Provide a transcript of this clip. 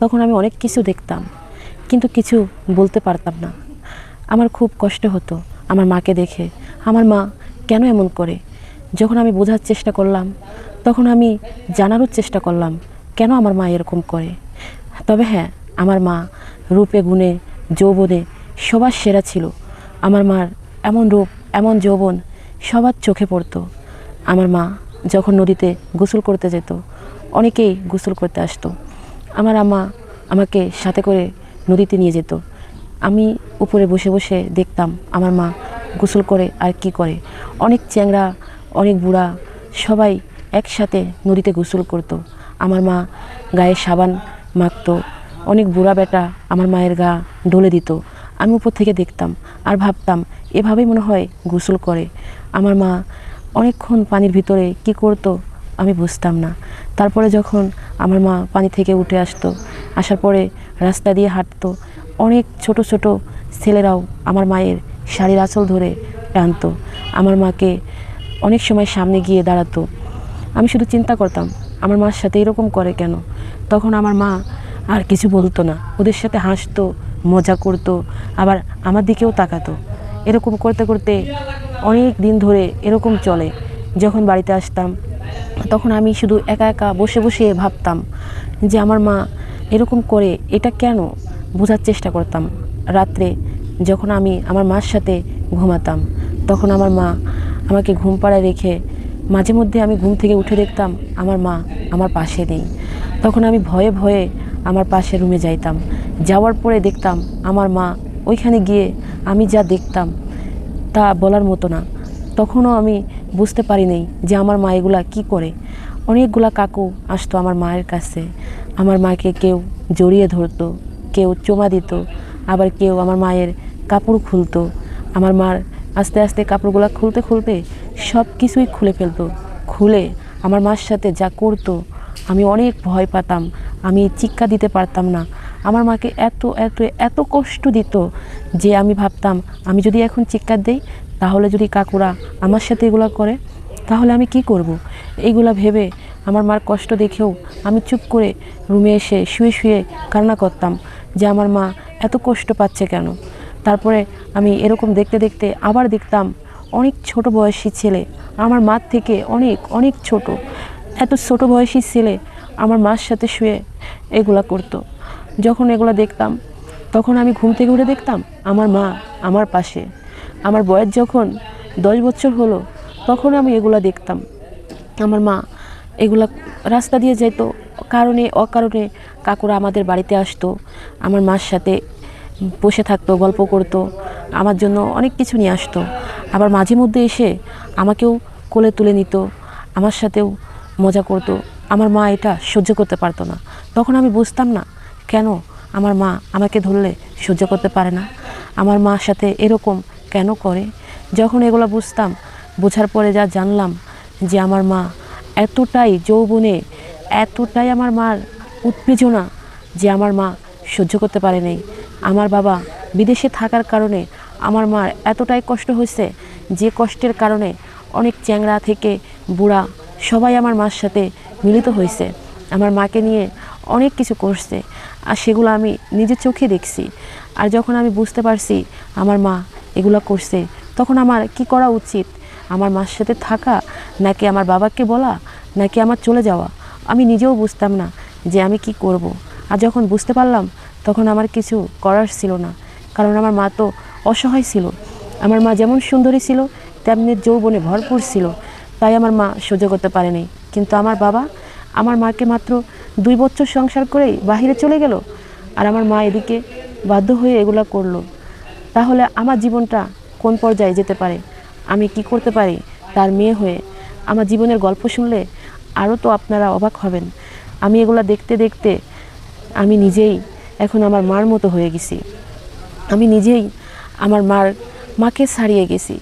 তখন আমি অনেক কিছু দেখতাম, কিন্তু কিছু বলতে পারতাম না। আমার খুব কষ্ট হতো আমার মাকে দেখে, আমার মা কেন এমন করে। যখন আমি বোঝার চেষ্টা করলাম, তখন আমি জানারও চেষ্টা করলাম কেন আমার মা এরকম করে। তবে হ্যাঁ, আমার মা রূপে গুণে যৌবনে সবার সেরা ছিল। আমার মার এমন রূপ, এমন যৌবন সবার চোখে পড়তো। আমার মা যখন নদীতে গোসল করতে যেত, অনেকেই গোসল করতে আসতো। আমার আম্মা আমাকে সাথে করে নদীতে নিয়ে যেত। আমি উপরে বসে বসে দেখতাম আমার মা গোসল করে আর কি করে। অনেক চ্যাংড়া, অনেক বুড়া সবাই একসাথে নদীতে গোসল করতো। আমার মা গায়ে সাবান মাখতো, অনেক বুড়া বেটা আমার মায়ের গা ঢলে দিত। আমি উপর থেকে দেখতাম আর ভাবতাম এভাবেই মনে হয় গোসল করে। আমার মা অনেকক্ষণ পানির ভিতরে কি করতো আমি বুঝতাম না। তারপরে যখন আমার মা পানি থেকে উঠে আসতো, আসার পরে রাস্তা দিয়ে হাঁটতো, অনেক ছোট ছোট ছেলেরাও আমার মায়ের শাড়ির আঁচল ধরে টানতো। আমার মাকে অনেক সময় সামনে গিয়ে দাঁড়াতো। আমি শুধু চিন্তা করতাম আমার মার সাথে এরকম করে কেন। তখন আমার মা আর কিছু বলতো না, ওদের সাথে হাসতো, মজা করতো, আবার আমার দিকেও তাকাতো। এরকম করতে করতে অনেক দিন ধরে এরকম চলে। যখন বাড়িতে আসতাম, তখন আমি শুধু একা একা বসে বসে ভাবতাম যে আমার মা এরকম করে, এটা কেন, বোঝার চেষ্টা করতাম। রাত্রে যখন আমি আমার মার সাথে ঘুমাতাম, তখন আমার মা আমাকে ঘুম পাড়ায় রেখে মাঝে মধ্যে আমি ঘুম থেকে উঠে দেখতাম আমার মা আমার পাশে নেই। তখন আমি ভয়ে ভয়ে আমার পাশের রুমে যাইতাম। যাওয়ার পরে দেখতাম আমার মা ওইখানে গিয়ে আমি যা দেখতাম তা বলার মতো না। তখনও আমি বুঝতে পারিনি যে আমার মা এগুলা কী করে। অনেকগুলা কাকু আসতো আমার মায়ের কাছে। আমার মাকে কেউ জড়িয়ে ধরতো, কেউ চুমা দিত, আবার কেউ আমার মায়ের কাপড় খুলতো। আমার মার আস্তে আস্তে কাপড়গুলো খুলতে খুলতে সব কিছুই খুলে ফেলতো। খুলে আমার মার সাথে যা করতো আমি অনেক ভয় পেতাম। আমি চিৎকার দিতে পারতাম না। আমার মাকে এত এত এত কষ্ট দিত যে আমি ভাবতাম আমি যদি এখন চিৎকার দিই, তাহলে যদি কাকুরা আমার সাথে এগুলো করে তাহলে আমি কি করব। এইগুলা ভেবে আমার মার কষ্ট দেখেও আমি চুপ করে রুমে এসে শুয়ে শুয়ে কান্না করতাম যে আমার মা এত কষ্ট পাচ্ছে কেন। তারপরে আমি এরকম দেখতে দেখতে আবার দেখতাম অনেক ছোট বয়সী ছেলে আমার মার থেকে অনেক অনেক ছোট, এত ছোট বয়সী ছেলে আমার মার সাথে শুয়ে এগুলা করতো। যখন এগুলা দেখতাম, তখন আমি ঘুম থেকে উঠে দেখতাম আমার মা আমার পাশে। আমার বয়স যখন 10 বছর হলো, তখন আমি এগুলা দেখতাম। আমার মা এগুলা রাস্তা দিয়ে যেত, কারণে অকারণে কাকুরা আমাদের বাড়িতে আসতো, আমার মার সাথে বসে থাকতো, গল্প করতো, আমার জন্য অনেক কিছু নিয়ে আসতো। আবার মাঝে মধ্যে এসে আমাকেও কোলে তুলে নিত, আমার সাথেও মজা করতো। আমার মা এটা সহ্য করতে পারতো না। তখন আমি বুঝতাম না কেন আমার মা আমাকে ধরলে সহ্য করতে পারে না, আমার মার সাথে এরকম কেন করে। যখন এগুলো বুঝতাম, বোঝার পরে যা জানলাম যে আমার মা এতটাই যৌবনে, এতটাই আমার মার উত্তেজনা যে আমার মা সহ্য করতে পারে নাই। আমার বাবা বিদেশে থাকার কারণে আমার মার এতটাই কষ্ট হয়েছে যে কষ্টের কারণে অনেক চ্যাংড়া থেকে বুড়া সবাই আমার মার সাথে মিলিত হয়েছে, আমার মাকে নিয়ে অনেক কিছু করছে, আর সেগুলো আমি নিজের চোখে দেখছি। আর যখন আমি বুঝতে পারছি আমার মা এগুলো করছে, তখন আমার কি করা উচিত, আমার মার সাথে থাকা নাকি আমার বাবাকে বলা নাকি আমার চলে যাওয়া, আমি নিজেও বুঝতাম না যে আমি কি করব। আর যখন বুঝতে পারলাম তখন আমার কিছু করার ছিল না, কারণ আমার মা তো অসহায় ছিল। আমার মা যেমন সুন্দরী ছিল তেমনি যৌবনে ভরপুর ছিল, তাই আমার মা সহ্য করতে পারেনি। কিন্তু আমার বাবা আমার মাকে মাত্র 2 বছর সংসার করেই বাহিরে চলে গেল, আর আমার মা এদিকে বাধ্য হয়ে এগুলা করলো। তাহলে আমার জীবনটা কোন পর্যায়ে যেতে পারে, আমি কি করতে পারি তার মেয়ে হয়ে। আমার জীবনের গল্প শুনলে আরও তো আপনারা অবাক হবেন। আমি এগুলা দেখতে দেখতে আমি নিজেই এখন আমার মার মতো হয়ে গেছি। আমি নিজেই আমার মাকে ছাড়িয়ে গেছি।